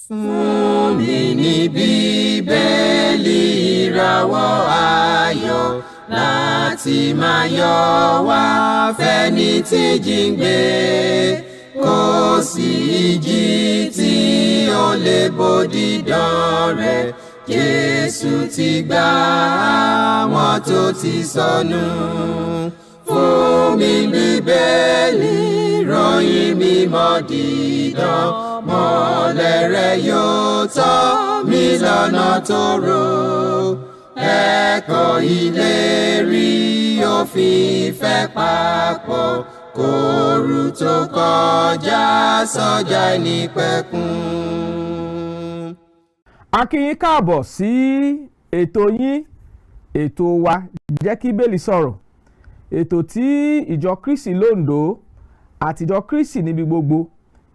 Fún mi ní Bíbélì ìràwọ̀ ayọ̀ láti máa yọ̀ wá fẹ́ni tí jíǹgbé, kò sí ìjì tí ó lè bòdì dán rẹ̀. Jésù ti gbà àwọn tó ti sọnù. Fún mi Bíbélì ìròyìn mímọ́ dídán, mọ́lẹ̀ rẹ̀ yóò tọ́ mi lọ́nà tòrò. Ẹ̀kọ́ ìlérí òfin ìfẹ́ papọ̀, kóru tó kọjá sọ́jà ìnípẹ̀kun. A kí yín káàbọ̀ sí ètò yín, ètò wa Jẹ́ kí Bíbélì sọ̀rọ̀. Ètò tí ìjọ Kristi l'Ondo àti ìjọ Kristi níbi gbogbo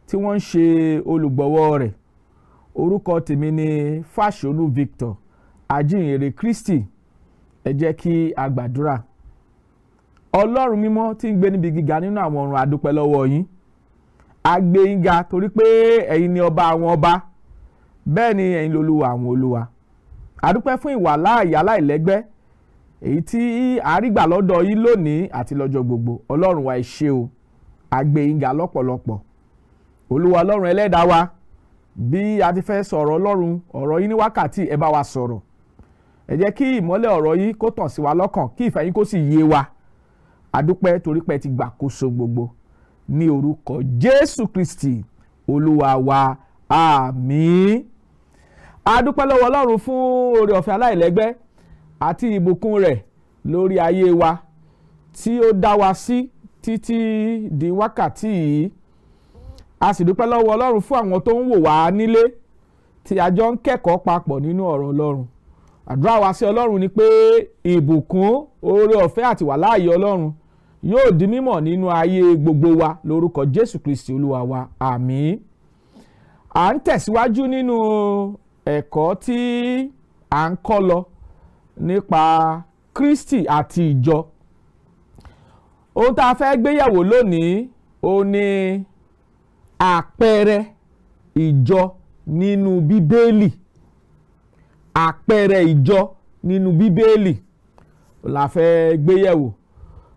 tí wọ́n ń ṣe olùgbọ̀wọ́ rẹ̀. Orúkọ tèmi ni Fasonu Victor, Ajihinrere Kristi. Ẹ jẹ́ kí a gbàdúrà. Ọlọ́run mímọ́ tí ń gbé níbi gíga nínú àwọn ọ̀run, a dúpẹ́ lọ́wọ́ yín. A gbé yín ga torí pé ẹ̀yin ni ọba àwọn ọba, bẹ́ẹ̀ ni ẹ̀yin lolúwa àwọn olúwa. A dúpẹ́ fún ìwà láàyè aláìlẹ́gbẹ́ èyí tí a rí gbà lọ́dọ̀ yín lónìí àti lọ́jọ́ gbogbo. Ọlọ́run wa ẹ ṣé o, a gbé yín ga lọ́pọ̀lọpọ̀. Olúwa Ọlọ́run ẹlẹ́dàá wa, bí a ti fẹ́ sọ̀rọ̀ Ọlọ́run ọ̀rọ̀ yín ní wákàtí, ẹ bá wa sọ̀rọ̀. Ẹ jẹ́ kí ìmọ́lẹ̀ ọ̀rọ̀ yín kó tàn sí wa lọ́kàn, kí ìfẹ́ yín kó sì yé wa. A dúpẹ́ torí pé ẹ ti gbàkóso gbogbo. Ní orúkọ Jésù Kristi Olúwa wa, àmín. A dúpẹ́ lọ́wọ́ Ọlọ́run fún oore ọ̀fẹ́ aláìlẹ́gbẹ́ àti ìbùkún rẹ̀ lórí ayé wa tí ó dá wa sí títí di wákàtí yìí. A sì dúpẹ́ lọ́wọ́ Ọlọ́run fún àwọn tó ń wò wá nílé tí a jọ ń kẹ́kọ̀ọ́ papọ̀ nínú ọ̀rọ̀ Ọlọ́run. Àdúrà wa sí Ọlọ́run ni pé ìbùkún, oore ọ̀fẹ́ àti wàláàyè Ọlọ́run yóò di mímọ̀ nínú ayé gbogbo wa lórúkọ Jésù Kristi Olúwa wa, àmín. À ń tẹ̀síwájú nínú ẹ̀kọ́ tí à ń kọ́ lọ nípa Kristi àti ìjọ. Ohun tá a fẹ́ gbéyẹ̀wò lónìí ó ní àpẹẹrẹ ìjọ nínú Bíbélì. Àpẹẹrẹ ìjọ nínú Bíbélì la fẹ́ gbéyẹ̀wò.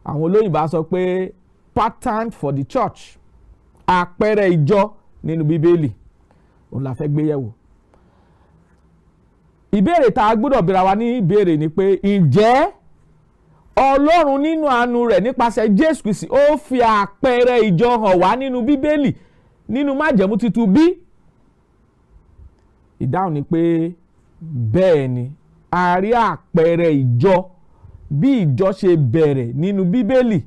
Àwọn olóyìnbá sọ pé pattern for the church. Àpẹẹrẹ ìjọ nínú Bíbélì òun la fẹ́ gbéyẹ̀wò. Ìbéèrè tá a gbọ́dọ̀ bèèrè wa ní ìbéèrè ni pé ǹjẹ́ Ọlọ́run nínú àánú rẹ̀ nípasẹ̀ Jésù Kristi ó fi àpẹẹrẹ ìjọ hàn wá nínú Bíbélì nínú májẹ̀mú titun bí? Ìdáhùn ni pé bẹ́ẹ̀ ni, a rí àpẹẹrẹ ìjọ bí ìjọ ṣe bẹ̀rẹ̀ nínú Bíbélì,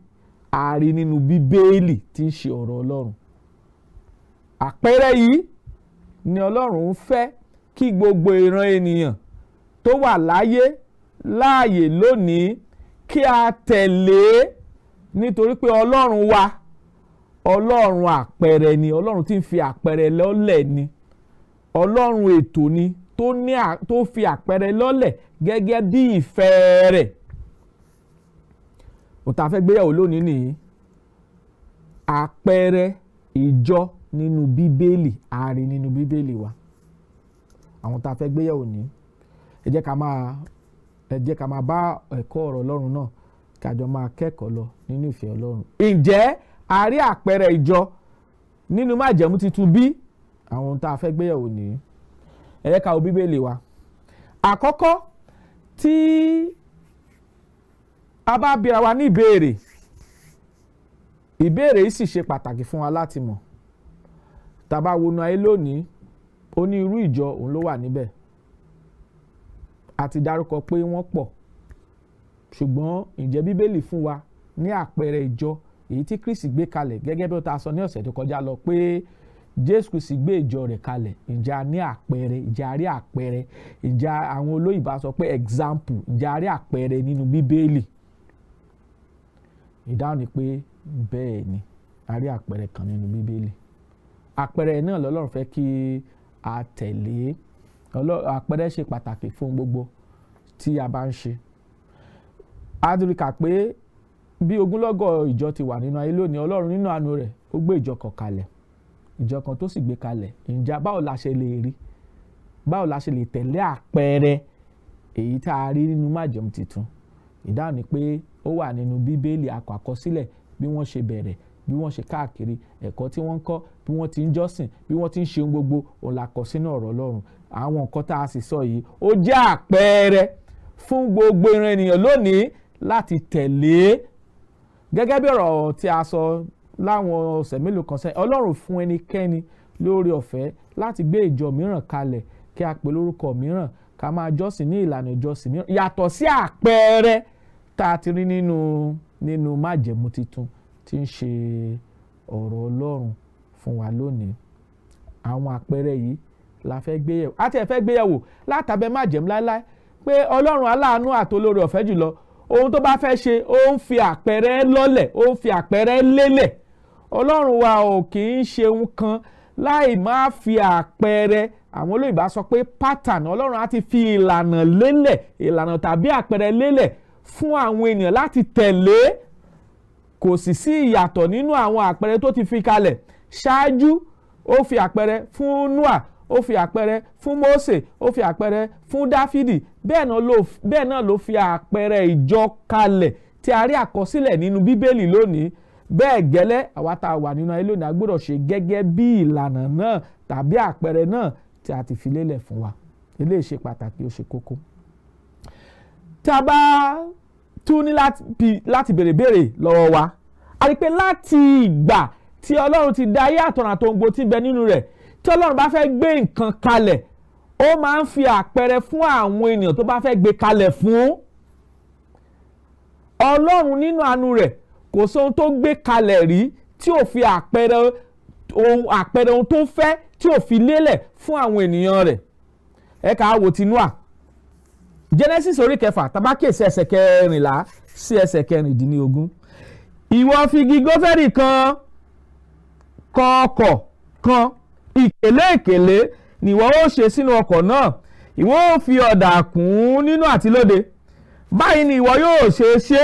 a rí nínú Bíbélì tí ń ṣe ọ̀rọ̀ Ọlọ́run. Àpẹẹrẹ yìí ni Ọlọ́run ń fẹ́ kí gbogbo ìran ènìyàn tó wà láàyè lónìí kí a tẹ̀lé, nítorí pé Ọlọ́run wa, Ọlọ́run àpẹẹrẹ ni, Ọlọ́run tí ń fi àpẹẹrẹ lọ́lẹ̀ ni, Ọlọ́run ètò ni tó fi àpẹẹrẹ lọ́lẹ̀ gẹ́gẹ́ bí ìfẹ́ rẹ̀. Ó tá fẹ́ gbéyàwó lónìí nìyí, àpẹẹrẹ ìjọ nínú Bíbélì, a rí nínú Bíbélì wa. Àwọn tá fẹ́ gbéyàwó ní, ẹ jẹ́ ká máa bá ẹ̀kọ́ ọ̀rọ̀ Ọlọ́run náà kájọ máa kẹ́kọ̀ọ́ lọ nínú ìfẹ́ Ọlọ́run. Ǹjẹ́ a rí àpẹẹrẹ ìjọ nínú májẹ̀mú titun bí? Àwọn tá fẹ́ gbéyàwó ní, ẹ jẹ́ ká wo Bíbélì wa. Àkọ́kọ́ tí a bá bira wa ní ìbéèrè yìí sì ṣe pàtàkì fún wa láti mọ̀. Tá bá wọnú ayé lónìí, ó ní irú ìjọ òun ló wà níbẹ̀. A ti dárúkọ pé wọ́n pọ̀, ṣùgbọ́n ǹjẹ́ Bíbélì fún wa ní àpẹẹrẹ ìjọ èyí tí Kristi gbé kalẹ̀, gẹ́gẹ́ bí ó ta sọ ní ọ̀sẹ̀ tó kọjá lọ pé Jésù Kristi gbé ìjọ rẹ̀ kalẹ̀. Ǹjẹ́ a ní àpẹẹrẹ? Ǹjẹ́ a rí àpẹẹrẹ? Ǹjẹ́ àwọn olóyìnbá sọ pé example? Ǹjẹ́ a rí àpẹẹrẹ nínú Bíbélì? Ìdáhùn ni pé bẹ́ẹ̀ ni, a rí àpẹẹrẹ kan nínú Bíbélì. Àpẹẹrẹ náà l'Ọlọ́run fẹ́ kí a tẹ̀lé. Àpẹẹrẹ ṣe pàtàkì fún gbogbo tí a bá ń ṣe. A ti rí kà pé bí ogunlọ́gọ̀ ìjọ ti wà nínú ayé lónìí, Ọlọ́run nínú àánú rẹ̀ ó gbé ìjọ kan kalẹ̀. ìjọ kan tó sì gbé kalẹ̀. Ǹjẹ́ báwo la ṣe lè rí, báwo la ṣe lè tẹ̀lé àpẹẹrẹ èyí tá a rí nínú májẹ̀mú titun? Ìdáhùn ni pé ó wà nínú bíbélì, àkọsílẹ̀ bí wọ́n ṣe bẹ̀rẹ̀, bí wọ́n ṣe káàkiri, ẹ̀kọ́ tí wọ́n ń kọ́, bí wọ́n ti ń jọ́sìn, bí wọ́n ti ń ṣe gbogbo, òun la kọ sínú ọ̀rọ̀ Ọlọ́run. Àwọn nǹkan tá a sì sọ yìí ó jẹ́ àpẹẹrẹ fún gbogbo ìran ènìyàn lónìí láti tẹ̀lé. Gẹ́gẹ́ bí ọ̀rọ̀ tí a sọ láwọn ọ̀sẹ̀ mélòó kan sẹ́yìn, Ọlọ́run fún ẹnikẹ́ni lórí ọ̀fẹ́ láti gbé ìjọ mìíràn kalẹ̀, kí a pè lórúkọ mìíràn, ká máa jọ́sìn ní ìlànà ìjọsìn mìíràn yàtọ̀ sí àpẹẹrẹ tá a ti rí nínú májẹ̀mú titun tí ń ṣe ọ̀rọ̀ Ọlọ́run fún wa lónìí. Àwọn àpẹẹrẹ yìí la fẹ́ gbéyẹ̀wò, àti ẹ̀ fẹ́ gbéyẹ̀wò látàbẹ́ májẹ̀mú láéláé pé Ọlọ́run aláàánú àtolórí ọ̀fẹ́ jùlọ, ohun tó bá fẹ́ ṣe ó ń fi àpẹẹrẹ lọ́lẹ̀, ó ń fi àpẹẹrẹ lélẹ̀. Ọlọ́run wa ò kì í ṣe ohun kan láì máa fi àpẹẹrẹ, àwọn olóyìnbá sọ pé pattern. Ọlọ́run á ti fi ìlànà lélẹ̀, ìlànà tàbí àpẹẹrẹ lélẹ̀ fún àwọn ènìyàn láti tẹ̀lé. Kò sì sí ìyàtọ̀ nínú àwọn àpẹẹrẹ tó ti fi kalẹ̀ ṣáájú. Ó fi àpẹẹrẹ fún Noah, ó fi àpẹẹrẹ fún Mósè, ó fi àpẹẹrẹ fún Dáfídì, bẹ́ẹ̀ náà ló fi àpẹẹrẹ ìjọ kalẹ̀ tí a rí àkọsílẹ̀ nínú Bíbélì lónìí. Bẹ́ẹ̀ gẹ́lẹ́ àwa tá a wà nínú ayé lónìí a gbọ́dọ̀ ṣe gẹ́gẹ́ bí ìlànà náà tàbí àpẹẹrẹ náà tí a ti fi lélẹ̀ fún wa. Eléyìí ṣe pàtàkì, ó ṣe kókó. Tí a bá tún ní láti béèrè lọ́wọ́ wa, a rí pé láti ìgbà tí Ọlọ́run ti dá ayé àtọ̀run àti ohun gbogbo tí ń bẹ nínú rẹ̀, tí Ọlọ́run bá fẹ́ gbé nǹkan kalẹ̀, ó máa ń fi àpẹẹrẹ fún àwọn ènìyàn tó bá fẹ́ gbé kalẹ̀ fún. Ọlọ́run nínú àánú rẹ̀ kò sóhun tó gbé kalẹ̀ rí tí ò fi àpẹẹrẹ ohun tó fẹ́ tí ò fi lélẹ̀ fún àwọn ènìyàn rẹ̀. Ẹ ká wo ti Noah. Genesis orí 4 tabakiyesi ẹsẹ̀ 14 sí ẹsẹ̀ 16. Ìwọ fi igi gófẹ́rì kan kọ́ ọkọ̀ kan, ìkélé ni ìwọ ó ṣe sínú ọkọ̀ náà, ìwọ ó fi ọ̀dà kùn nínú àti lóde. Báyìí ni ìwọ yóò ṣe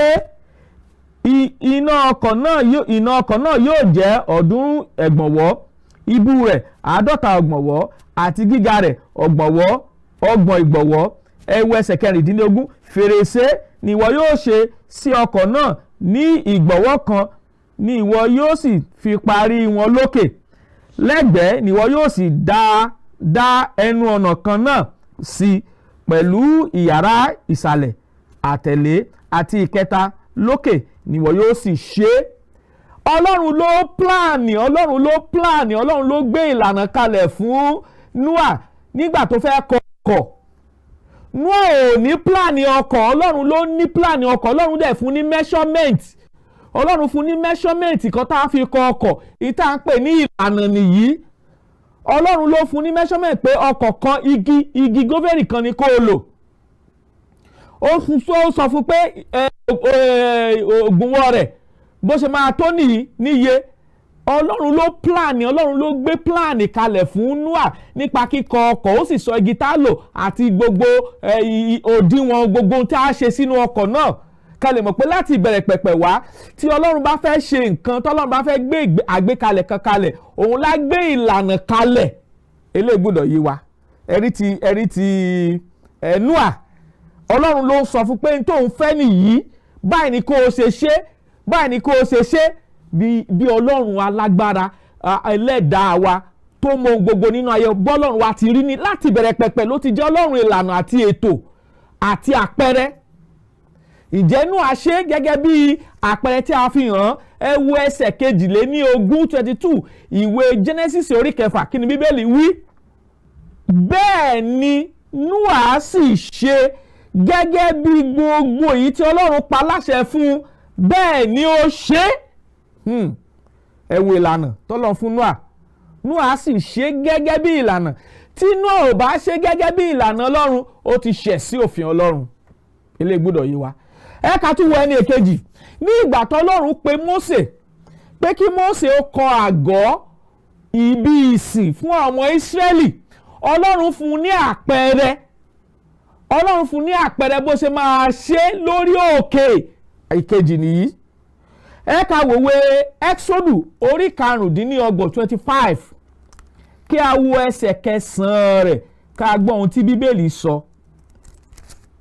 iná ọkọ̀ náà yóò jẹ́ 100 ẹ̀gbọ̀nwọ́, ibú rẹ̀ 50 ọ̀gbọ̀nwọ́, àti gíga rẹ̀ 30 ìgbọ̀nwọ́. Ẹwọ ẹsẹ̀ 16. Fèrèsé ni ìwọ yóò ṣe sí ọkọ̀ náà, ní ìgbọ̀nwọ́ kan ni ìwọ yóò sì fi parí wọn lókè. Lẹ́gbẹ̀ẹ́ ni ìwọ yóò sì dá ẹnu ọ̀nà kan náà sí, pẹ̀lú ìyàrá ìsàlẹ̀ àtẹ̀lé àti ìkẹta lókè ni ìwọ yóò sì ṣe. Ọlọ́run ló pláàni, Ọlọ́run ló gbé ìlànà kalẹ̀ fún Noah nígbà tó fẹ́ kọ́ ọkọ̀. Noah ò ní pláàni ọkọ̀, Ọlọ́run ló ní pláàni ọkọ̀. Ọlọ́run dẹ̀ fún ní measurement. Ọlọ́run fún ní measurement kan tá a fi kọ́ ọkọ̀, èyí tá a ń pè ní ìlànà nìyí. Ọlọ́run ló fún ní measurement pé ọkọ̀ kan igi gófẹ́rì kan ni kó o lò. Ó sọ fún pé ògbúnwọ́ rẹ̀ bó ṣe máa tó níye. Ọlọ́run ló gbé pláàni kalẹ̀ fún Noah nípa kíkọ́ ọkọ̀. Ó sì sọ igi tá a lò àti gbogbo òdiwọ̀n gbogbo tí a ṣe sínú ọkọ̀ náà. Ká lè mọ̀ pé láti ìbẹ̀rẹ̀ pẹ̀pẹ̀ wá, tí Ọlọ́run bá fẹ́ ṣe nǹkan, tí Ọlọ́run bá fẹ́ gbé àgbékalẹ̀ kan kalẹ̀, òun lá gbé ìlànà kalẹ̀. Eléyìí gbọ́dọ̀ yé wa. Ẹ̀rí ti Noah, Ọlọ́run ló sọ fún pé tóun fẹ́ nìyí, báyìí ni kó o ṣe ṣe, báyìí ni kó o ṣe ṣe. Bí Ọlọ́run alágbára ẹlẹ́dàá wa tó mọ gbogbo nínú ayé, bọ́lọ́run wa ti rí ni láti ìbẹ̀rẹ̀ pẹ̀pẹ̀ ló ti jẹ́ Ọlọ́run ìlànà àti ètò àti àpẹẹrẹ. Ìjẹ́ Noah ṣe gẹ́gẹ́ bí àpẹẹrẹ tí a fi hàn. Ẹ wo ẹsẹ̀ 22 ìwé Genesis orí 4, kí ni Bíbélì wí? Bẹ́ẹ̀ ni Noah sì ṣe gẹ́gẹ́ bí gbogbo èyí tí Ọlọ́run pa láṣẹ fún, bẹ́ẹ̀ ni ó ṣe. Ẹ wo ìlànà tọ́lọ́run fún Noah sì ṣe gẹ́gẹ́ bí ìlànà. Tí Noah ò bá ṣe gẹ́gẹ́ bí ìlànà Ọlọ́run, ó ti ṣẹ̀ sí òfin Ọlọ́run. Eléyìí gbọ́dọ̀ yé wa. Ẹ ká tún wo ẹni èkejì. Ní ìgbà tọ́lọ́run pe Mósè pé kí Mósè ó kọ́ àgọ́ ibi ìsìn fún ọmọ Ísírẹ́lì, Ọlọ́run fún ní àpẹẹrẹ. Ọlọ́run fún ní àpẹẹrẹ bó ṣe máa ṣe lórí òkè. Ìkejì nìyí. Ẹ ká wòwe Ẹ́xódù orí 25. kí a wo ẹsẹ̀ 9 rẹ̀ ká gbọ́ ohun tí bíbélì sọ.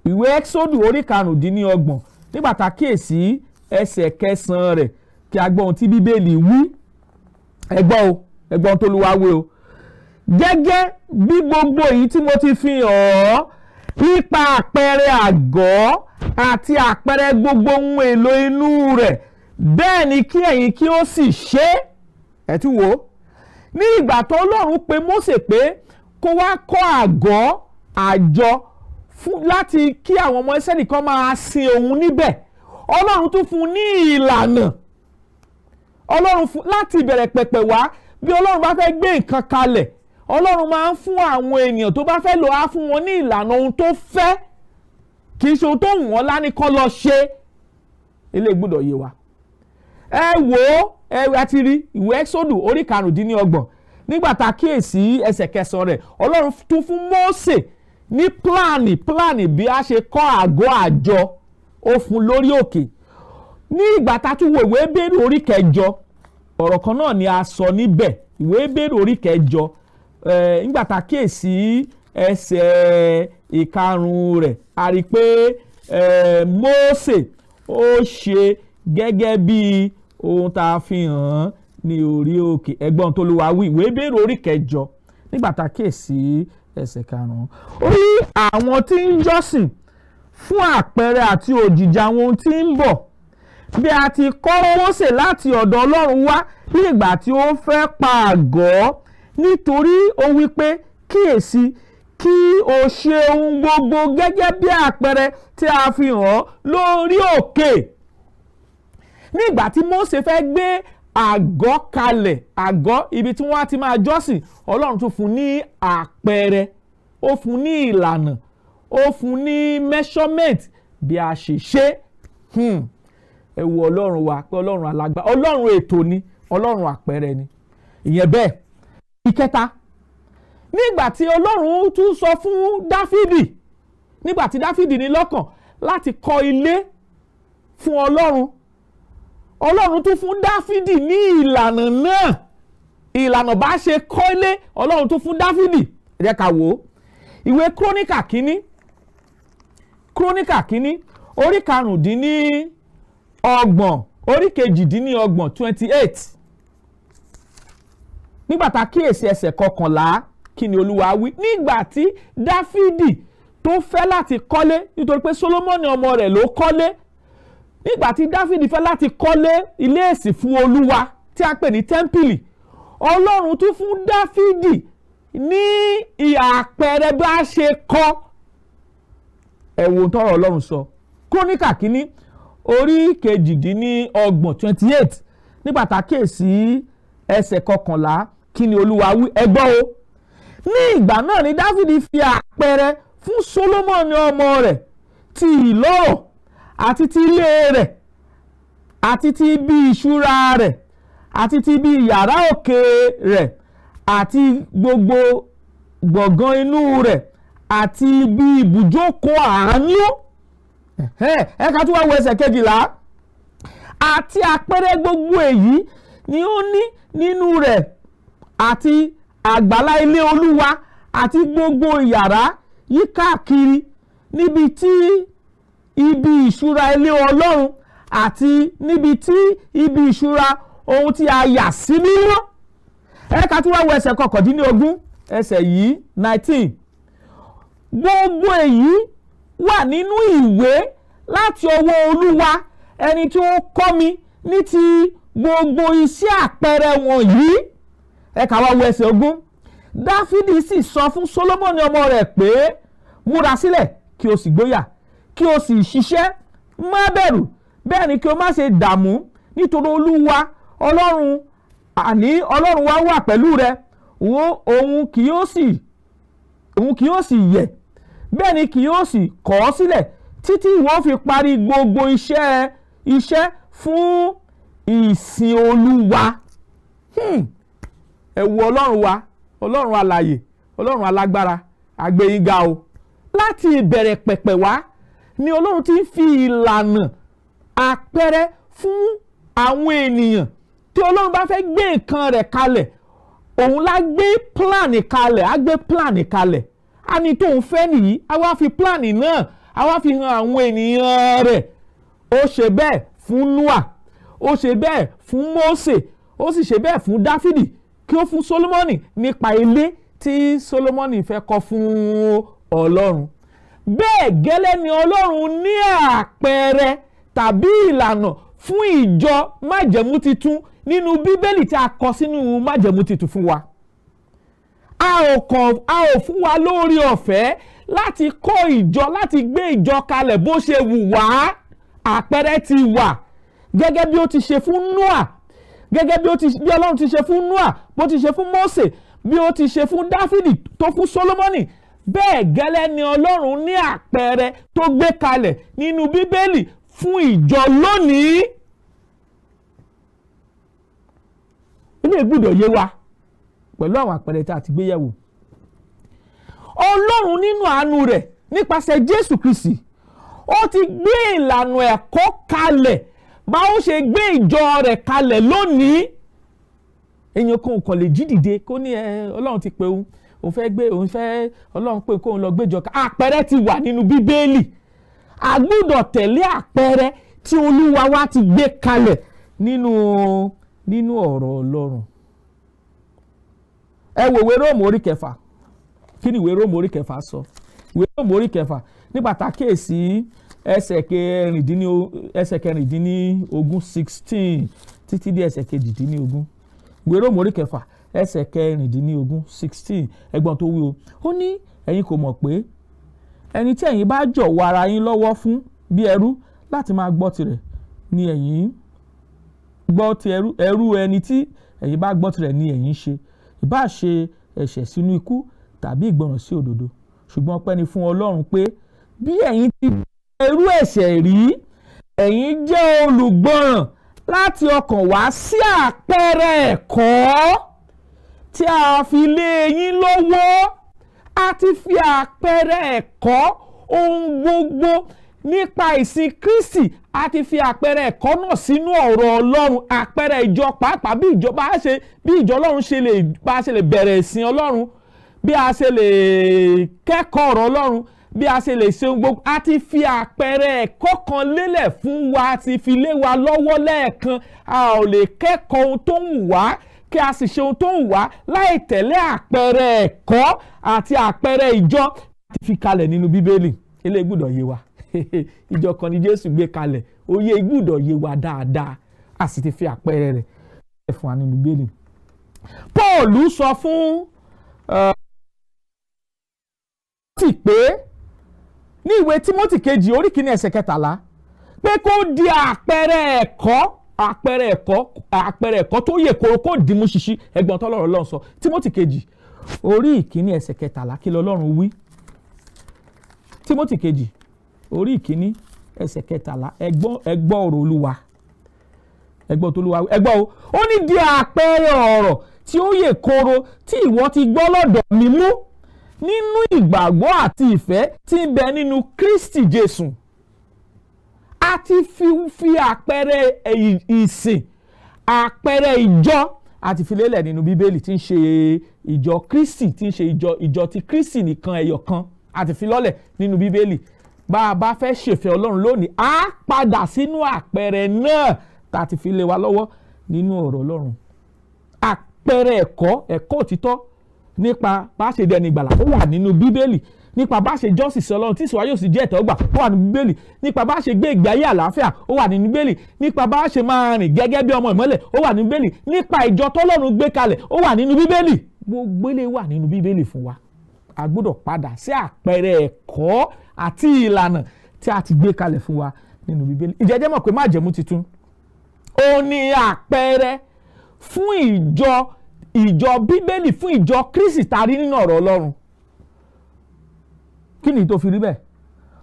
Ìwé Ẹ́kísódù orí 25 nígbà tá kíyèsí ẹsẹ̀ 9 rẹ̀ kí a gbọ́ ohun tí bíbélì wí. Ẹ gbọ́ o, ẹ gbọ́ ohun tó Olúwa wí o. Gẹ́gẹ́ bí gbogbo èyí tí mo ti fi hàn ọ́ nípa àpẹẹrẹ àgọ́ àti àpẹẹrẹ gbogbo ohun èlò inú rẹ̀, bẹ́ẹ̀ ni kí ẹ̀yin kí ó sì ṣe. Ẹ tún wò ó. Ní ìgbà tó Ọlọ́run pe Mósè pé kó wá kọ́ àgọ́ àjọ láti kí àwọn ọmọ Ísírẹ́lì kan máa sin òun níbẹ̀, Ọlọ́run tún fún un ní ìlànà. Ọlọ́run fún láti ìbẹ̀rẹ̀ pẹ̀pẹ̀ wá, bí Ọlọ́run bá fẹ́ gbé nǹkan kalẹ̀, Ọlọ́run máa ń fún àwọn ènìyàn tó bá fẹ́ lò á fún wọn ní ìlànà ohun tó fẹ́, kì í ṣe ohun tó wù wọ́n lání kọ́ lọ ṣe. Ilé gbọ́dọ̀ yé wa. Ẹ wò ó, ẹ ti rí ìwé Ẹ́kísódù orí 25 nígbà tá kíyèsí ẹsẹ̀ 9 rẹ̀, Ọlọ́run tún fún Mósè ní pláànì bí a ṣe kọ́ àgọ́ àjọ, ó fún lórí òkè. Ní ìgbà tá tún wo ìwé Hébérù orí 9, ọ̀rọ̀ kan náà ni a sọ níbẹ̀. Ìwé Hébérù orí 9 nígbà tá kíyèsí ẹsẹ̀ 5 rẹ̀, a rí pé Mósè ó ṣe gẹ́gẹ́ bí ohun tá a fi hàn ní orí òkè. Ẹgbọ́n tó Olúwa wí, ìwé Hébérù orí 9 nígbà tá kíyèsí ẹsẹ̀ 5. Ó ní àwọn tí ń jọ́sìn fún àpẹẹrẹ àti òjìji àwọn ohun tí ń bọ̀, bí a ti kọ́ Mósè láti ọ̀dọ̀ Ọlọ́run wá ní ìgbà tí ó fẹ́ pa àgọ́, nítorí ó wí pé kíyèsí kí o ṣe ohun gbogbo gẹ́gẹ́ bí àpẹẹrẹ tí a fi hàn lórí òkè. Ní ìgbà tí Mósè fẹ́ gbé àgọ́ kalẹ̀, àgọ́ ibi tí wọ́n á ti máa jọ́sìn, Ọlọ́run tún fún ní àpẹẹrẹ, ó fún ní ìlànà, ó fún ní measurement bí a ṣe ṣe. Ẹ wo Ọlọ́run wa pé Ọlọ́run alágbára, Ọlọ́run ètò ni, Ọlọ́run àpẹẹrẹ ni. Ìyẹn bẹ́ẹ̀. Ìkẹta, nígbà tí Ọlọ́run tún sọ fún Dáfídì, nígbà tí Dáfídì ní lọ́kàn láti kọ́ ilé fún Ọlọ́run, Ọlọ́run tún fún Dáfídì ní ìlànà náà, ìlànà bá ṣe kọ́ ilé, Ọlọ́run tún fún Dáfídì. Ẹ jẹ́ ká wò ó. Ìwé Króníkà kínní orí 25 orí 28. Nígbà tá kíyèsí ẹsẹ̀ 11, kí ni Olúwa wí? Nígbà tí Dáfídì tó fẹ́ láti kọ́lé, nítorí pé Sólómọ́nì ọmọ rẹ̀ ló kọ́lé, nígbà tí Dáfídì fẹ́ láti kọ́lé ilé ìsìn fún Olúwa tí a pè ní tẹ́ḿpìlì, Ọlọ́run tún fún Dáfídì ní àpẹẹrẹ bá ṣe kọ́. Ẹ wo tọ́rọ̀ Ọlọ́run sọ. Króníkà kínní orí 28 nígbà tá kíyèsí ẹsẹ̀ 11, kí ni Olúwa wí? Ẹ gbọ́ o. Ní ìgbà náà ni Dáfídì fi àpẹẹrẹ fún Sólómọ́nì ọmọ rẹ̀ ti ìlọ́rọ̀ àti ti ilé rẹ̀ àti ti ibi ìṣúra rẹ̀ àti ti ibi yàrá òkè rẹ̀ àti gbogbo gbọ̀ngàn inú rẹ̀ àti ibi ibùjókòó àánú. Ẹ ká tún wá wo ẹsẹ̀ 12. Àti àpẹẹrẹ gbogbo èyí ni ó ní nínú rẹ̀ àti àgbàlá ilé Olúwa àti gbogbo yàrá yíkákiri níbi tí ibi ìṣúra ilé Ọlọ́run àti níbi tí ibi ìṣúra ohun tí a yà sí mímọ́. Ẹ ká tún wá wo ẹsẹ̀ 19, ẹsẹ̀ yìí 19. Gbogbo èyí wà nínú ìwé láti ọwọ́ Olúwa ẹni tí ó kọ́ mi ní ti gbogbo iṣẹ́ àpẹẹrẹ wọ̀nyí. Ẹ ká wá wo ẹsẹ̀ 20. Dáfídì sì sọ fún Sólómọ́nì ọmọ rẹ̀ pé múra sílẹ̀ kí o sì gbóyà, kí o sì ṣiṣẹ́, má bẹ̀rù, bẹ́ẹ̀ ni kí o má ṣe dààmú, nítorí Olúwa Ọlọ́run wa wà pẹ̀lú rẹ, òun kì yóò sì yẹ̀, bẹ́ẹ̀ ni kì yóò sì kọ̀ ọ́ sílẹ̀ títí ìwọ fi parí gbogbo iṣẹ́ fún ìsìn Olúwa. Ẹ wo Ọlọ́run wa, Ọlọ́run alààyè, Ọlọ́run alágbára, àgbéyìnga o. Láti ìbẹ̀rẹ̀ pẹ̀pẹ̀ wá ni Ọlọ́run ti ń fi ìlànà àpẹẹrẹ fún àwọn ènìyàn tí Ọlọ́run bá fẹ́ gbé nǹkan rẹ̀ kalẹ̀. òun la gbé pílánì kalẹ̀, á gbé pílánì kalẹ̀, á ní tóun fẹ́ nìyí, á wá fi pílánì náà á wá fi hàn àwọn ènìyàn rẹ̀. Ó ṣe bẹ́ẹ̀ fún Nóà, ó ṣe bẹ́ẹ̀ fún Mósè, ó sì ṣe bẹ́ẹ̀ fún Dáfídì, kí ó fún Sólómọ́nì nípa ilé tí Sólómọ́nì fẹ́ kọ́ fún Ọlọ́run. Bẹ́ẹ̀ gẹ́lẹ́ ni Ọlọ́run ní àpẹẹrẹ tàbí ìlànà fún ìjọ májẹ̀mú titun nínú Bíbélì tí a kọ sínú májẹ̀mú titun fún wa. A ò fún wa lórí ọ̀fẹ́ láti kọ́ ìjọ, láti gbé ìjọ kalẹ̀ bó ṣe wù wá. Àpẹẹrẹ ti wà gẹ́gẹ́ bí ó ti ṣe fún Nóà, gẹ́gẹ́ bí Ọlọ́run ti ṣe fún Nóà, bó ti ṣe fún Mósè, bí ó ti ṣe fún Dáfídì tó fún Sólómọ́nì. Bẹ́ẹ̀ gẹ́lẹ́ ni Ọlọ́run ní àpẹẹrẹ tó gbé kalẹ̀ nínú Bíbélì fún ìjọ lónìí. Ilé gbọ́dọ̀ yé wa pẹ̀lú àwọn àpẹẹrẹ tí a ti gbé yẹ̀wò. Ọlọ́run nínú àánú rẹ̀ nípasẹ̀ Jésù Kristi, ó ti gbé ìlànà ẹ̀kọ́ kalẹ̀ bá ó ṣe gbé ìjọ rẹ̀ kalẹ̀ lónìí. Èèyàn kan kò lè jí dìde kó ní Ọlọ́run ti pè òun fẹ́ gbé òun fẹ́ Ọlọ́run pé kóun lọ gbéjọ ká. Àpẹẹrẹ ti wà nínú Bíbélì. A gbọ́dọ̀ tẹ̀lé àpẹẹrẹ tí Olúwa wa ti gbé kalẹ̀ nínú ọ̀rọ̀ Ọlọ́run. Ẹ wo ìwé Róòmù orí 4. Kí ni ìwé Róòmù orí 4 sọ? Ìwé Róòmù orí 4 nígbà tá a kíyèsí ẹsẹ̀ kẹrìndínlógún 16 títí dé ẹsẹ̀ kejìdínlógún. Ìwé Róòmù orí 4 ẹsẹ̀ kẹrìndínlógún 16 ẹgbọ́n tó wí o. Ó ní ẹ̀yin kò mọ̀ pé ẹni tí ẹ̀yin bá jọ̀wọ́ ara yín lọ́wọ́ fún bí ẹrú láti máa gbọ́ tirẹ̀ ni ẹ̀yin gbọ́ ti ẹrú ẹni tí ẹ̀yin bá gbọ́ tirẹ̀ ni ẹ̀yin ṣe, ìbá ṣe ẹ̀ṣẹ̀ sínú ikú tàbí ìgbọràn sí òdodo. Ṣùgbọ́n ọpẹ́ ni fún Ọlọ́run pé bí ẹ̀yin ti ẹrú ẹ̀ṣẹ̀ rí, ẹ̀yin jẹ́ olùgbọràn láti ọkàn wá sí àpẹẹrẹ ẹ̀kọ́ tí a fi lé yín lọ́wọ́. A ti fi àpẹẹrẹ ẹ̀kọ́ ohun gbogbo nípa ìsìn Kristi, a ti fi àpẹẹrẹ ẹ̀kọ́ náà sínú ọ̀rọ̀ Ọlọ́run. Àpẹẹrẹ ìjọ pàápàá bí ìjọ Ọlọ́run ṣe lè bẹ̀rẹ̀ ìsìn Ọlọ́run, bí a ṣe lè kẹ́kọ̀ọ́ ọ̀rọ̀ Ọlọ́run, bí a ṣe lè ṣe gbogbo. A ti fi àpẹẹrẹ ẹ̀kọ́ kan lélẹ̀ fún wa, a ti fi lé wa lọ́wọ́ lẹ́ẹ̀kan. A ò lè kẹ́kọ̀ọ́ ohun tó ń wá kí a sì ṣe ohun tó ń wá láì tẹ̀lé àpẹẹrẹ ẹ̀kọ́ àti àpẹẹrẹ ìjọ àti fi kalẹ̀ nínú Bíbélì. Ilé gbọ́dọ̀ yé wa. Ìjọ kan ni Jésù gbé kalẹ̀, òye gbọ́dọ̀ yé wa dáadáa, a sì ti fi àpẹẹrẹ rẹ̀ fún wa nínú Bíbélì. Pọ́ọ̀lù sọ fún Tímótì pé ní ìwé Tímótì kejì orí 1 ẹsẹ̀ 13 pé kó di àpẹẹrẹ ẹ̀kọ́ tó yè koro, kó dìímú ṣinṣin. Ẹgbọ́n tó lọ́rọ̀ Ọlọ́run sọ. Tímótì kejì orí 1 ẹsẹ̀ 13 kí lọ́lọ́run wí. Tímótì kejì orí 1 ẹsẹ̀ 13 ẹgbọ́ ọ̀rọ̀ Olúwa. Ẹgbọ́n tó Olúwa ẹgbọ́ o. Ó ní di àpẹẹrẹ ọ̀rọ̀ tí ó yè koro tí ìwọ ti gbọ́ lọ́dọ̀ mi mú nínú ìgbàgbọ́ àti ìfẹ́ tí ń bẹ nínú Kristi Jésù. A ti fi àpẹẹrẹ ìsìn, àpẹẹrẹ ìjọ àti fi lélẹ̀ nínú Bíbélì tí ń ṣe ìjọ Kristi, tí ń ṣe ìjọ ti Kristi nìkan ẹyọ kan, àti fi lọ́lẹ̀ nínú Bíbélì. Bá a bá fẹ́ ṣèfẹ́ Ọlọ́run lónìí, a padà sínú àpẹẹrẹ náà tá a ti fi lé wa lọ́wọ́ nínú ọ̀rọ̀ Ọlọ́run. Àpẹẹrẹ ẹ̀kọ́ òtítọ́ nípa bá ṣe dẹni ìgbàlà ó wà nínú Bíbélì. Nípa bá ṣe jọ́sìn sí Ọlọ́run tí ìsìn wa yóò sì jẹ́ ìtẹ́wọ́gbà ó wà nínú Bíbélì. Nípa bá ṣe gbé ìgbé ayé àlàáfíà ó wà nínú Bíbélì. Nípa bá ṣe máa rìn gẹ́gẹ́ bí ọmọ ìmọ́lẹ̀ ó wà nínú Bíbélì. Nípa ìjọ tọ́lọ́run gbé kalẹ̀ ó wà nínú Bíbélì. Gbogbo ilé wà nínú Bíbélì fún wa. A gbọ́dọ̀ padà sí àpẹẹrẹ ẹ̀kọ́ àti ìlànà tí a ti gbé kalẹ̀ fún wa nínú Bíbélì. Ìjẹ́jẹ́ mọ̀ pé májẹ̀mú titun ó ní àpẹẹrẹ fún ìjọ Bíbélì, fún ìjọ Kristi tari nínú ọ̀rọ̀ Ọlọ́run. Kí ni tó fi rí bẹ́ẹ̀?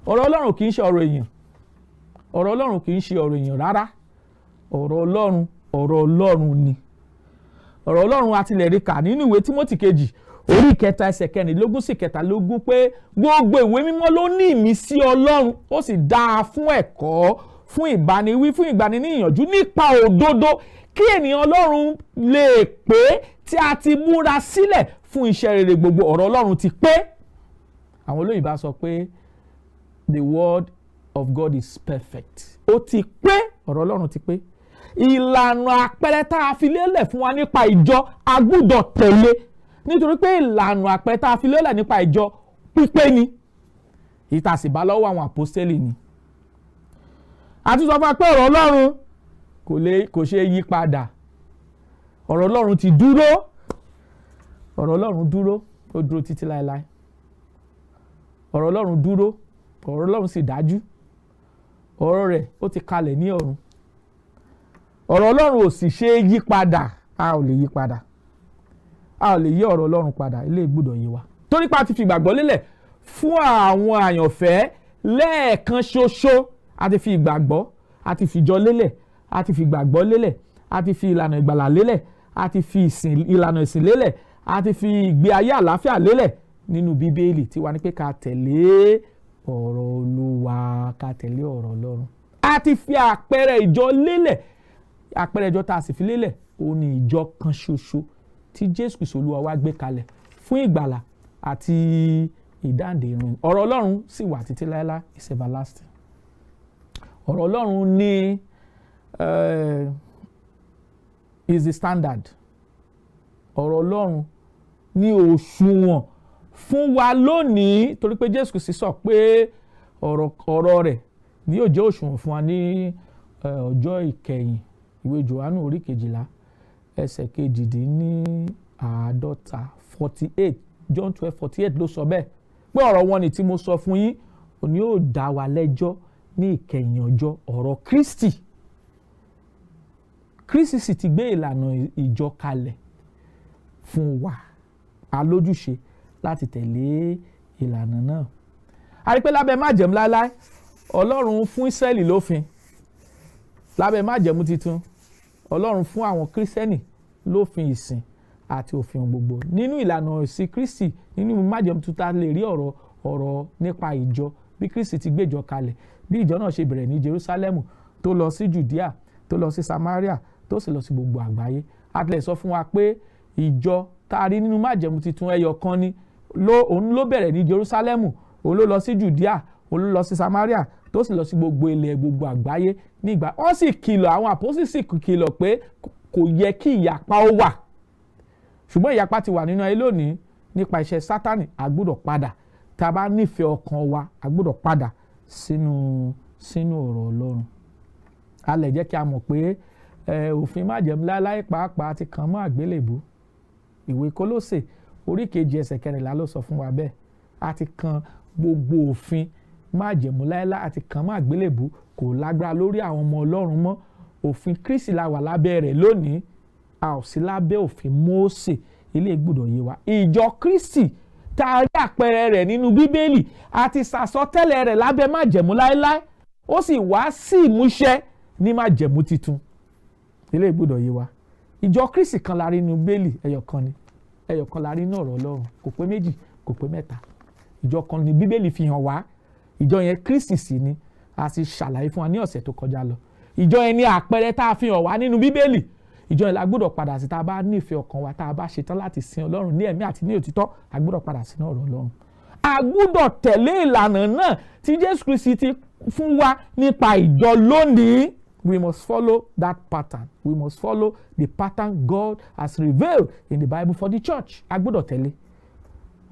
Ọ̀rọ̀ Ọlọ́run kì í ṣe ọ̀rọ̀ èèyàn. Ọ̀rọ̀ Ọlọ́run kì í ṣe ọ̀rọ̀ èèyàn rárá. Ọ̀rọ̀ Ọlọ́run ni. Ọ̀rọ̀ Ọlọ́run a ti lè rí kà nínú ìwé Tímótì kejì orí 4 ẹsẹ̀ 14 sí 17 pé gbogbo ìwé mímọ́ ló ní ìmísí Ọlọ́run, ó sì dáa fún ẹ̀kọ́, fún ìbániwí, fún ìgbaniníyànjú nípa òdodo, kí ènìyàn Ọlọ́run lè pé tí a ti múra sílẹ̀ fún iṣẹ́ rere gbogbo. Ọ̀rọ̀ Ọlọ́run ti pé. Àwọn olóyìnbó á sọ pé the word of God is perfect. Ó ti pé, ọ̀rọ̀ Ọlọ́run ti pé. Ìlànà àpẹẹrẹ tá a fi lélẹ̀ fún wa nípa ìjọ a gbọ́dọ̀ tẹ̀lé, nítorí pé ìlànà àpẹẹrẹ tá a fi lélẹ̀ nípa ìjọ pípé ni. Ìtàsíbá lọ́wọ́ àwọn àpọ́stélì ni. A ti sọ fún wa pé ọ̀rọ̀ Ọlọ́run kò ṣe yí padà. Ọ̀rọ̀ Ọlọ́run ti dúró. Ọ̀rọ̀ Ọlọ́run dúró, ó dúró títí láéláé. Ọ̀rọ̀ Ọlọ́run dúró, ọ̀rọ̀ Ọlọ́run sì dájú. Ọ̀rọ̀ rẹ̀ ó ti kalẹ̀ ní ọ̀run. Ọ̀rọ̀ Ọlọ́run ò sì ṣe é yí padà. A ò lè yí padà. A ò lè yí ọ̀rọ̀ Ọlọ́run padà. Ilé gbọ́dọ̀ yé wa. Torí pé a ti fi ìgbàgbọ́ lélẹ̀ fún àwọn àyànfẹ́ lẹ́ẹ̀kan ṣoṣo. A ti fi ìgbàgbọ́, a ti fi ìjọ lélẹ̀, a ti fi ìgbàgbọ́ lélẹ̀, a ti fi ìlànà ìgbàlà lélẹ̀, a ti fi ìlànà ìsìn lélẹ̀, a ti fi ìgbé ayé àlàáfíà lélẹ̀ nínú Bíbélì tí wà ní pé ká tẹ̀lé ọ̀rọ̀ Olúwa, ká tẹ̀lé ọ̀rọ̀ Ọlọ́run. A ti fi àpẹẹrẹ ìjọ lélẹ̀. Àpẹẹrẹ ìjọ tá a sì fi lélẹ̀ òun ni ìjọ kan ṣoṣo tí Jésù Kristi Olúwa wa gbé kalẹ̀ fún ìgbàlà àti ìdáǹdè ìrun. Ọ̀rọ̀ Ọlọ́run sì wà títí láéláé, is everlasting. Ọ̀rọ̀ Ọlọ́run ní is the standard. Ọ̀rọ̀ Ọlọ́run ní òṣùwọ̀n fún wa lónìí, torí pé Jésù Kristi sọ pé ọ̀rọ̀ rẹ̀ ni yóò jẹ́ òṣùwọ̀n fún wa ní ọjọ́ ìkẹyìn. Ìwé Jòhánù orí 12 ẹsẹ̀ 48 John 12:48 ló sọ bẹ́ẹ̀ pé ọ̀rọ̀ wọn ni tí mo sọ fún yín òní yóò dá wa lẹ́jọ́ ní ìkẹyìn ọjọ́. Ọ̀rọ̀ Kristi sì ti gbé ìlànà ìjọ kalẹ̀ fún wa. A lójúṣe láti tẹ̀lé ìlànà náà. A rí pé lábẹ́ májẹ̀mú láéláé Ọlọ́run fún Ísírẹ́lì lófin. Lábẹ́ májẹ̀mú titun Ọlọ́run fún àwọn Kírísítẹ́nì lófin ìsìn àti òfin gbogbo. Nínú ìlànà ìsìn Kristi, nínú májẹ̀mú tuntun a lè rí ọ̀rọ̀ nípa ìjọ, bí Kristi ti gbé ìjọ kalẹ̀, bí ìjọ náà ṣe bẹ̀rẹ̀ ní Jerúsálẹ́mù tó lọ sí Jùdíà, tó lọ sí Samaria, tó sì lọ sí gbogbo àgbáyé. A lè sọ fún wa pé ìjọ tá a rí nínú májẹ̀mú titun ẹyọ kan ni. Òun ló bẹ̀rẹ̀ ní Jerúsálẹ́mù, òun ló lọ sí Jùdíà, òun ló lọ sí Samaria, tó sì lọ sí gbogbo ilẹ̀ gbogbo àgbáyé nígbà. Wọ́n sì kìlọ̀, àwọn àpọ́sítélì sì kìlọ̀ pé kò yẹ kí ìyapa ó wà. Ṣùgbọ́n ìyapa ti wà nínú ayé lónìí nípa iṣẹ́ Sátánì. A gbọ́dọ̀ padà, tá a bá nífẹ̀ẹ́ ọkàn wa, a gbọ́dọ̀ padà sínú ọ̀rọ̀ Ọlọ́run. A lè jẹ́ kí a mọ̀ pé òfin májẹ̀mú láéláé pàápàá ti kàn mọ́ àgbélébùú. Ìwé Kólósè orí 2 ẹsẹ̀ 14 ló sọ fún wa bẹ́ẹ̀. A ti kan gbogbo òfin májẹ̀mú láéláé, a ti kàn mọ́ àgbélébùú, kò lágbára lórí àwọn ọmọ Ọlọ́run mọ́. Òfin Kristi la wà lábẹ́ rẹ̀ lónìí, a ò sí lábẹ́ òfin Mósè. Ilé gbọ́dọ̀ yé wa. Ìjọ Kristi tá a rí àpẹẹrẹ rẹ̀ nínú Bíbélì àti sàsọtẹ́lẹ̀ rẹ̀ lábẹ́ májẹ̀mú láéláé, ó sì wá sí ìmúṣẹ ní májẹ̀mú titun. Ilé gbọ́dọ̀ yé wa. Ìjọ Kristi kan la rí nínú Bíbélì, ẹyọ kan ni. Ẹyọ kan la rí nínú ọ̀rọ̀ Ọlọ́run, kò pé méjì, kò pé mẹ́ta. Ìjọ kan ni Bíbélì fi hàn wá. Ìjọ yẹn Kristi sì ni. A sì ṣàlàyé fún wa ní ọ̀sẹ̀ tó kọjá lọ. Ìjọ yẹn ni àpẹẹrẹ tá a fi hàn wá nínú Bíbélì. Ìjọ yẹn la gbọ́dọ̀ padà sí, tá a bá nífẹ̀ẹ́ ọkàn wa, tá a bá ṣetán láti sin Ọlọ́run ní ẹ̀mí àti ní òtítọ́, a gbọ́dọ̀ padà sínú ọ̀rọ̀ Ọlọ́run. A gbọ́dọ̀ tẹ̀lé ìlànà náà tí Jésù Kristi ti fún wa nípa ìjọ lónìí. We must follow that pattern. We must follow the pattern God has revealed in the Bible for the church. A gbọ́dọ̀ tẹ̀lé.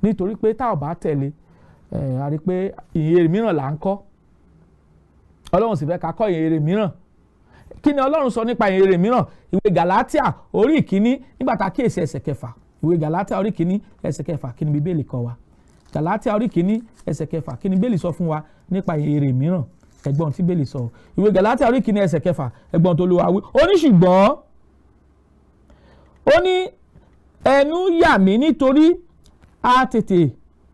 Nítorí pé tá ò bá tẹ̀lé, a rí pé ìyèrè mìíràn là ń kọ́. Ọlọ́run sì fẹ́ ká kọ́ ìyèrè mìíràn. Kí ni Ọlọ́run sọ nípa ìyèrè mìíràn? Ìwé Gàlátíà orí 1 nígbà tá a kíyèsí ẹsẹ̀ 6. Ìwé Gàlátíà orí 1 ẹsẹ̀ 6 kí ni Bíbélì kọ́ wa? Gàlátíà orí 1 ẹsẹ̀ 6 kí ni Bíbélì sọ fún wa nípa ìyèrè mìíràn? Ẹ̀gbọ́n tí Bíbélì sọ. Ìwé Gàlátíà orí 1 ẹsẹ̀ 6 ẹ̀gbọ́n tó Olúwa wí. Ó ní ṣùgbọ́n ó ní ẹnu yà mí nítorí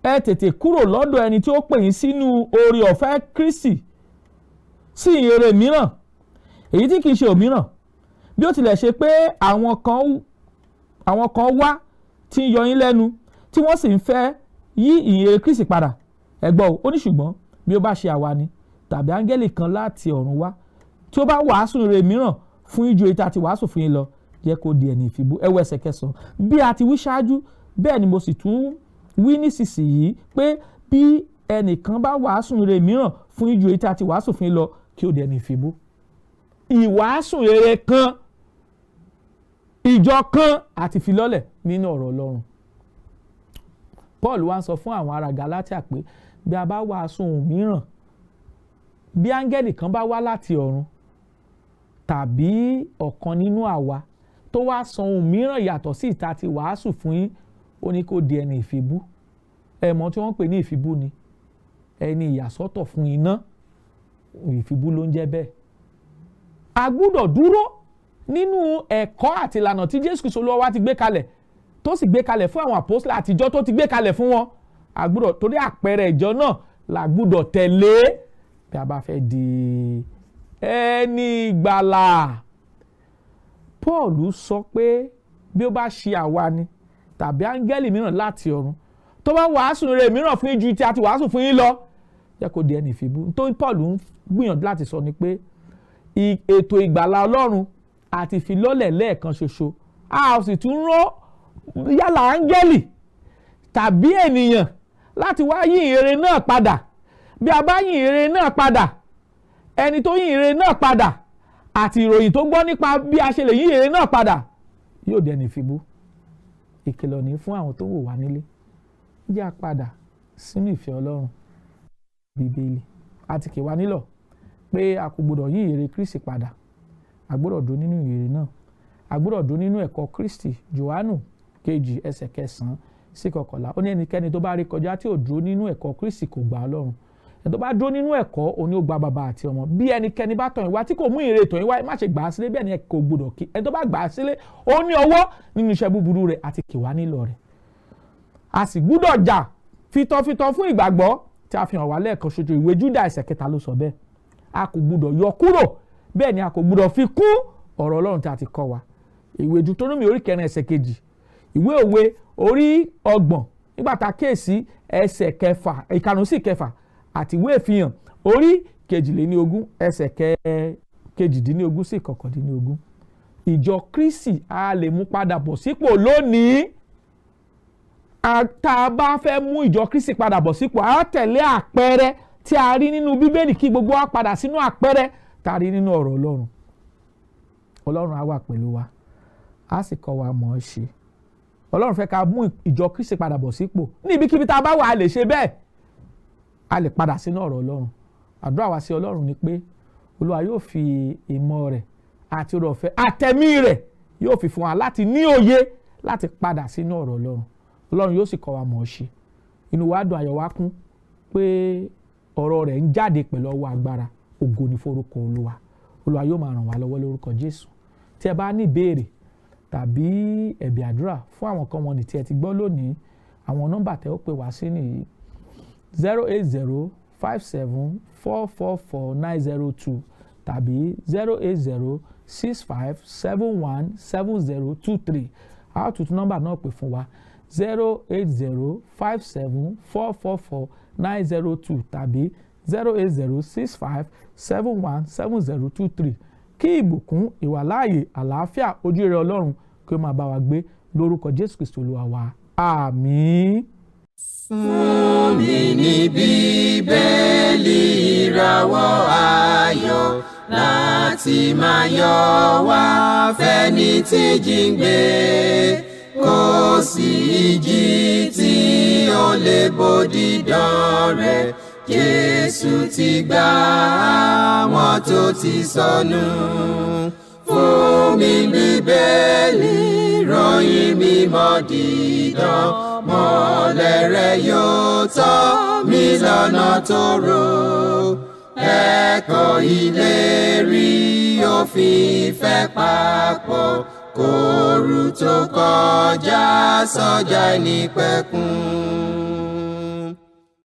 ẹ tètè kúrò lọ́dọ̀ ẹni tí ó pè yín sínú oore ọ̀fẹ́ Kristi sí ìyèrè mìíràn, èyí tí kìí ṣe òmíràn, bí ó tilẹ̀ ṣe pé àwọn kan wá tí ń yọ yín lẹ́nu tí wọ́n sì ń fẹ́ yí ìyèrè Kristi padà. Ẹ gbọ́ ó ní ṣùgbọ́n bí ó bá ṣe àwa ni tàbí áńgẹ́lì kan láti ọ̀run wá tí ó bá wàásù rere mìíràn fún ìjọ èyí tí a ti wàásù fún yín lọ, jẹ́ kó di ẹni ìfibú. Ẹ wo ẹsẹ̀ 9. Bí a ti wí ṣáájú, bẹ́ẹ̀ ni mo sì tún wí nísinsìnyí pé bí ẹnìkan bá wàásù rere mìíràn fún ìjọ èyí tí a ti wàásù fún yín lọ, kí ó di ẹni ìfibú. Ìwàásù rere kan, ìjọ kan àti filọ́lẹ̀ nínú ọ̀rọ̀ Ọlọ́run. Paul wá ń sọ fún àwọn ará Gálátíà pé bí a bá wàásù ohun mìíràn, bí áńgẹ́lì kan bá wá láti ọ̀run tàbí ọ̀kan nínú àwa tó wá sọ ohun mìíràn yàtọ̀ sí ìta ti wàásù fún yín, ó ní kó di ẹni ìfibú. Ẹ mọ̀ tí wọ́n pè ní ìfibú ni ẹni ìyàsọ́tọ̀ fún iná. Ìfibú ló ń jẹ́ bẹ́ẹ̀. A gbúdọ̀ dúró nínú ẹ̀kọ́ àti ìlànà tí Jésù Kristi Olúwa wa ti gbé kalẹ̀, tó sì gbé kalẹ̀ fún àwọn àpọ́sítélì àtijọ́ tó ti gbé kalẹ̀ fún wọn. A gbúdọ̀, torí àpẹẹrẹ ìjọ náà la gbúdọ̀ tẹ̀lé bí a bá fẹ́ di ẹni ìgbàlà. Paul sọ pé bí ó bá ṣe àwa ni tàbí áńgẹ́lì mìíràn láti ọ̀run tó bá wàásù rere mìíràn fún yín ju tí a ti wàásù fún yín lọ, jẹ́ kó di ẹni ìfibú. Tó Paul ń gbìyànjú láti sọ ni pé ètò ìgbàlà Ọlọ́run àti ìfilọ́lẹ̀ lẹ́ẹ̀kan ṣoṣo, a ò sì tún rán yálà áńgẹ́lì tàbí ènìyàn láti wá yí ìrere náà padà. Bí a bá yí ìrere náà padà, ẹni tó yí ìrere náà padà àti ìròyìn tó gbọ́ nípa bí a ṣe lè yí ìrere náà padà yóò di ẹni ìfibú. Ìkìlọ̀ ní fún àwọn tó wò wá nílé, jẹ́ a padà sínú ìfẹ́ Ọlọ́run. Bíbélì àti kì wá nílọ̀ pé a kò gbọdọ̀ yí ìrere Kristi padà. A gbọdọ̀ dó nínú ìrere náà. A gbọdọ̀ dó nínú ẹ̀kọ́ Kristi. Jòhánù 2 ẹsẹ̀ 9 sí 11. Ó ní ẹnikẹ́ni tó bá rí kọjá tí ò dúró nínú ẹ̀kọ́ Kristi kò gbà Ọlọ́run. Ẹni tó bá dúró nínú ẹ̀kọ́, òun ni ó gba bàbá àti ọmọ. Bí ẹnikẹ́ni bá tọ̀ yín wá tí kò mú ìrere tọ̀ yín wá, má ṣe gbà á sílé, bẹ́ẹ̀ ni ẹ kò gbọdọ̀ kí. Ẹni tó bá gbà á sílé, ó ní ọwọ́ nínú iṣẹ́ búburú rẹ̀ àti kì wá nílọ̀ rẹ̀. A sì gbúdọ̀ jà fitọ̀fitọ̀ fún ìgbàgbọ́ tí a fi hàn wá lẹ́ẹ̀kan ṣoṣo. Ìwé Júdà ẹsẹ̀ 3 ló sọ bẹ́ẹ̀. A kò gbúdọ̀ yọ kúrò, bẹ́ẹ̀ ni a kò gbúdọ̀ fi kún ọ̀rọ̀ Ọlọ́run tí a ti kọ́ wa. Ìwé Deuteronomy orí 4 ẹsẹ̀ 2, ìwé Òwe orí 30 nígbà tá a kíyèsí ẹsẹ̀ 4 ìkarùn sí 6, àti ìwé Ìfihàn orí 22 ẹsẹ̀ 18 sí 19. Ìjọ Kristi a lè mú padà bọ̀ sípò lónìí. Tá a bá fẹ́ mú ìjọ Kristi padà bọ̀ sípò, a tẹ̀lé àpẹẹrẹ tí a rí nínú Bíbélì, kí gbogbo wa padà sínú àpẹẹrẹ tá a rí nínú ọ̀rọ̀ Ọlọ́run. Ọlọ́run á wà pẹ̀lú wa, á sì kọ́ wa mọ̀ ọ́ ṣe. Ọlọ́run fẹ́ ká mú ìjọ Kristi padà bọ̀ sípò. Ní ibikíbi tá a bá wà, a lè ṣe bẹ́ẹ̀. A lè padà sínú ọ̀rọ̀ Ọlọ́run. Àdúrà wa sí Ọlọ́run ni pé Olúwa yóò fi ìmọ̀ rẹ̀ àti oore ọ̀fẹ́ àtẹ̀mí rẹ̀ yóò fi fún wa láti ní òye láti padà sínú ọ̀rọ̀ Ọlọ́run. Ọlọ́run yóò sì kọ́ wa mọ̀ ọ́ ṣe. Inú wa dùn, ayọ̀ wa kún pé ọ̀rọ̀ rẹ̀ ń jáde pẹ̀lú ọwọ́ agbára. Ògo ni forúkọ Olúwa. Olúwa yóò máa ràn wá lọ́wọ́ lórúkọ Jésù. Tí ẹ bá ní ìbéèrè tàbí ẹ̀bẹ̀ àdúrà fún àwọn kan wọ̀nyí tí ẹ ti gbọ́ lónìí, àwọn nọ́mbà tẹ́ ó pè wá sí nìyí: 08057444902 tàbí 08065717023. A ó tuntun nọ́mbà náà pè fún wa: 08057444902 tàbí 08065717023. Kí ìbùkún, ìwàláàyè, àlàáfíà, ojú rere Ọlọ́run kí ó máa bá wa gbé lórúkọ Jésù Kristi Olúwa wa. Àmín. Fún mi ní Bíbélì ìràwọ̀ ayọ̀ láti máa yọ̀ wá fẹ́ni tí jíǹgbé. Kò sí ìjì tí ó lè bòdì dán rẹ̀. Jésù ti gbà àwọn tó ti sọnù. Fún mi Bíbélì ìròyìn mímọ́ dídán. Mọ́lẹ̀ rẹ̀ yóò tọ́ mi lọ́nà tòrò. Ẹ̀kọ́ ìlérí òfin ìfẹ́ papọ̀. Kóòrù tó kọjá sọ́jà ìnípẹ̀kun.